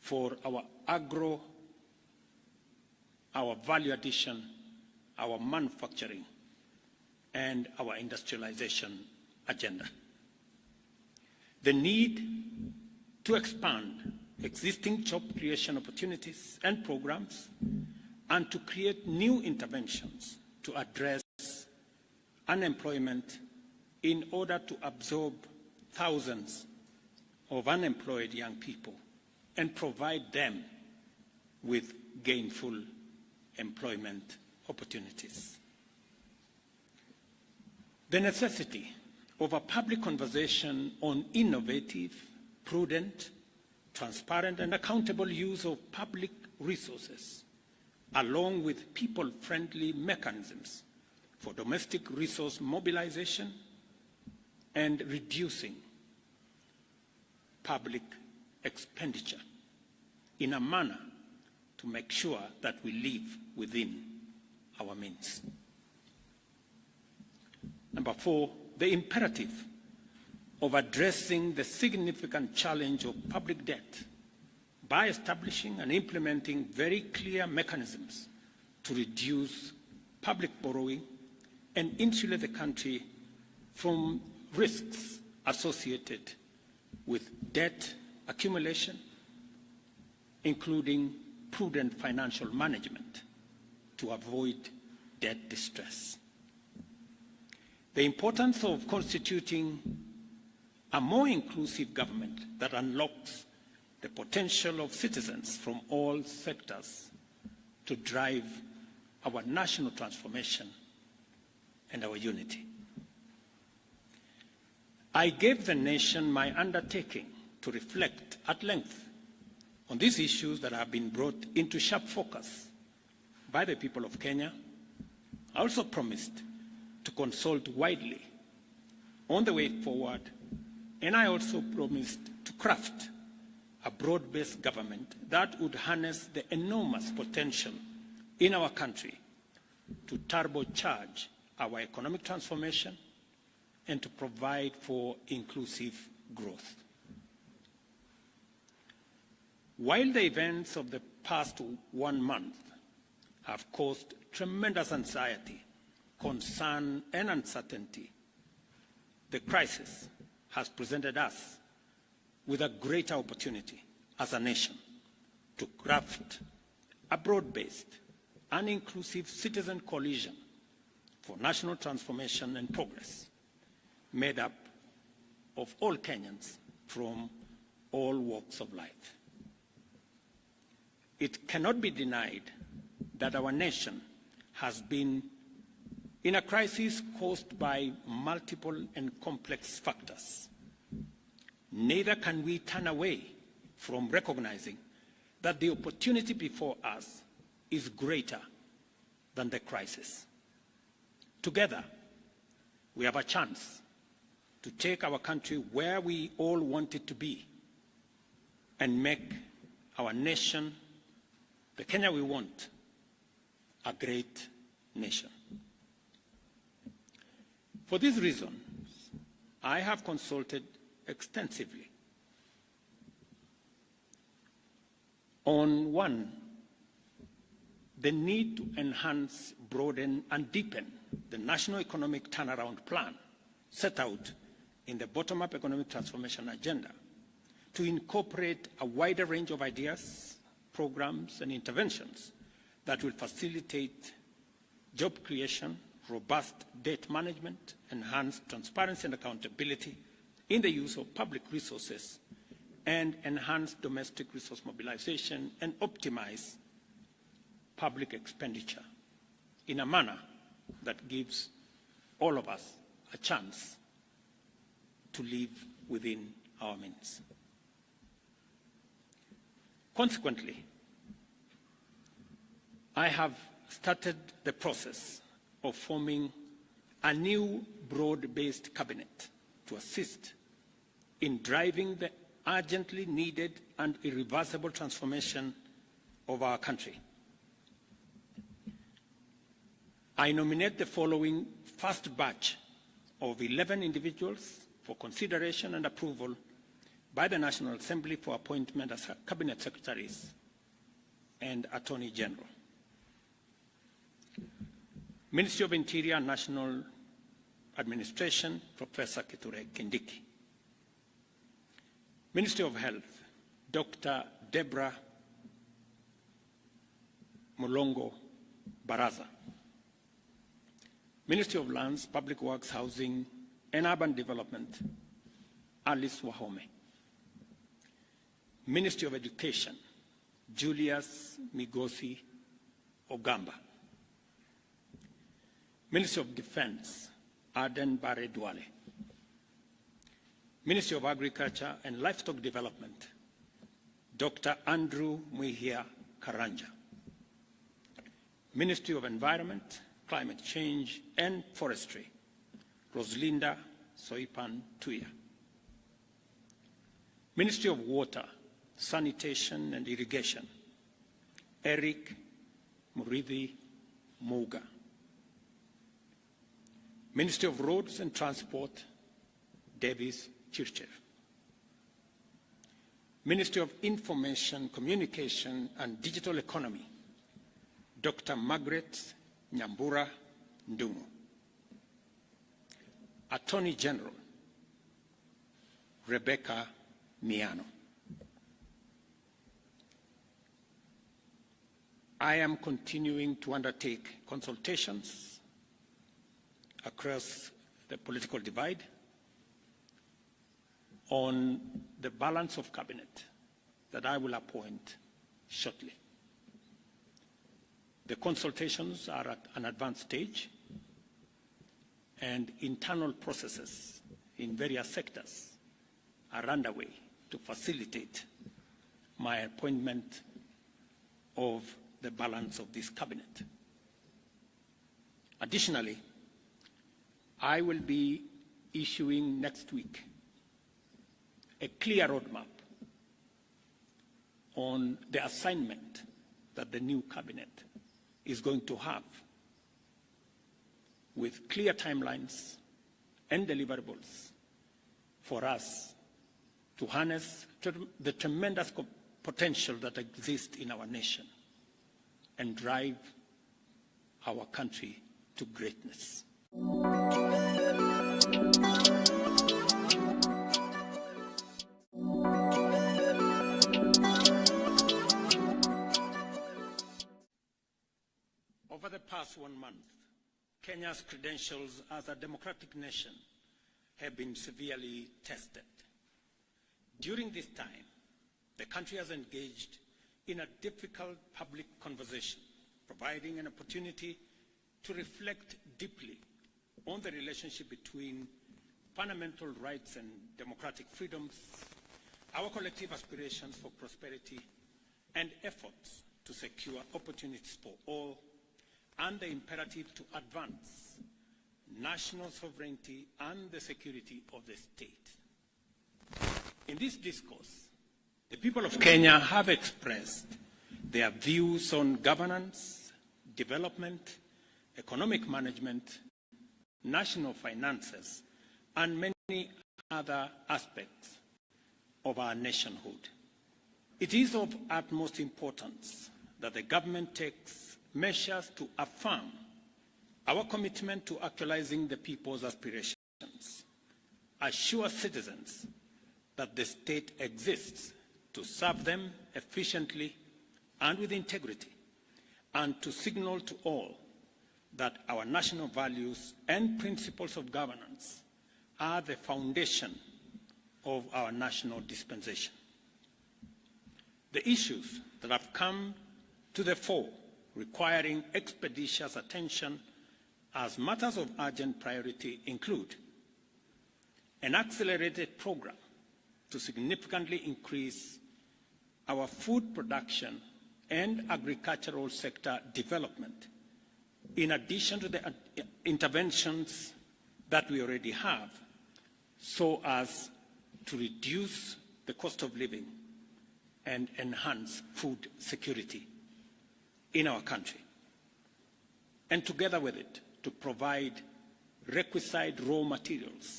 for our agro, our value addition, our manufacturing, and our industrialization agenda. The need to expand existing job creation opportunities and programs and to create new interventions to address unemployment in order to absorb thousands of unemployed young people and provide them with gainful employment opportunities. The necessity of a public conversation on innovative, prudent, transparent, and accountable use of public resources, along with people-friendly mechanisms for domestic resource mobilization and reducing public expenditure in a manner to make sure that we live within our means. Number 4, the imperative of addressing the significant challenge of public debt by establishing and implementing very clear mechanisms to reduce public borrowing and insulate the country from risks associated with debt accumulation, including prudent financial management to avoid debt distress. The importance of constituting a more inclusive government that unlocks the potential of citizens from all sectors to drive our national transformation and our unity. I gave the nation my undertaking to reflect at length on these issues that have been brought into sharp focus by the people of Kenya. I also promised to consult widely on the way forward, and I also promised to craft a broad-based government that would harness the enormous potential in our country to turbocharge our economic transformation and to provide for inclusive growth. While the events of the past 1 month have caused tremendous anxiety, concern, and uncertainty, the crisis has presented us with a greater opportunity as a nation to craft a broad-based and inclusive citizen coalition for national transformation and progress, made up of all Kenyans from all walks of life. It cannot be denied that our nation has been in a crisis caused by multiple and complex factors. Neither can we turn away from recognizing that the opportunity before us is greater than the crisis. Together, we have a chance to take our country where we all want it to be and make our nation, the Kenya we want, a great nation. For these reasons, I have consulted extensively on, 1, the need to enhance, broaden, and deepen the national economic turnaround plan set out in the bottom-up economic transformation agenda to incorporate a wider range of ideas, programs, and interventions that will facilitate job creation, robust debt management, enhanced transparency and accountability in the use of public resources, and enhance domestic resource mobilization and optimize public expenditure in a manner that gives all of us a chance to live within our means. Consequently, I have started the process of forming a new broad-based cabinet to assist in driving the urgently needed and irreversible transformation of our country. I nominate the following first batch of 11 individuals for consideration and approval by the National Assembly for appointment as Cabinet Secretaries and Attorney General. Ministry of Interior and National Administration, Professor Kithure Kindiki. Ministry of Health, Dr. Deborah Mulongo Baraza. Ministry of Lands, Public Works, Housing and Urban Development, Alice Wahome. Ministry of Education, Julius Migosi Ogamba. Ministry of Defense, Aden Bare Duale. Ministry of Agriculture and Livestock Development, Dr. Andrew Mwihia Karanja. Ministry of Environment, Climate Change and Forestry, Roslinda Soipan Tuya. Ministry of Water, Sanitation and Irrigation, Eric Murithi Muga. Ministry of Roads and Transport, Davis Chirchev. Ministry of Information, Communication and Digital Economy, Dr. Margaret Nyambura Ndungu. Attorney General, Rebecca Miano. I am continuing to undertake consultations across the political divide on the balance of cabinet that I will appoint shortly. The consultations are at an advanced stage, and internal processes in various sectors are underway to facilitate my appointment of the balance of this cabinet. Additionally, I will be issuing next week a clear roadmap on the assignment that the new cabinet is going to have, with clear timelines and deliverables for us to harness the tremendous potential that exists in our nation and drive our country to greatness. Over the past 1 month, Kenya's credentials as a democratic nation have been severely tested. During this time, the country has engaged in a difficult public conversation, providing an opportunity to reflect deeply on the relationship between fundamental rights and democratic freedoms, our collective aspirations for prosperity, and efforts to secure opportunities for all, and the imperative to advance national sovereignty and the security of the state. In this discourse, the people of Kenya have expressed their views on governance, development, economic management, national finances, and many other aspects of our nationhood. It is of utmost importance that the government takes measures to affirm our commitment to actualizing the people's aspirations, assure citizens that the state exists to serve them efficiently and with integrity, and to signal to all that our national values and principles of governance are the foundation of our national dispensation. The issues that have come to the fore requiring expeditious attention as matters of urgent priority include an accelerated program to significantly increase our food production and agricultural sector development, in addition to the interventions that we already have, so as to reduce the cost of living and enhance food security in our country. And together with it, to provide requisite raw materials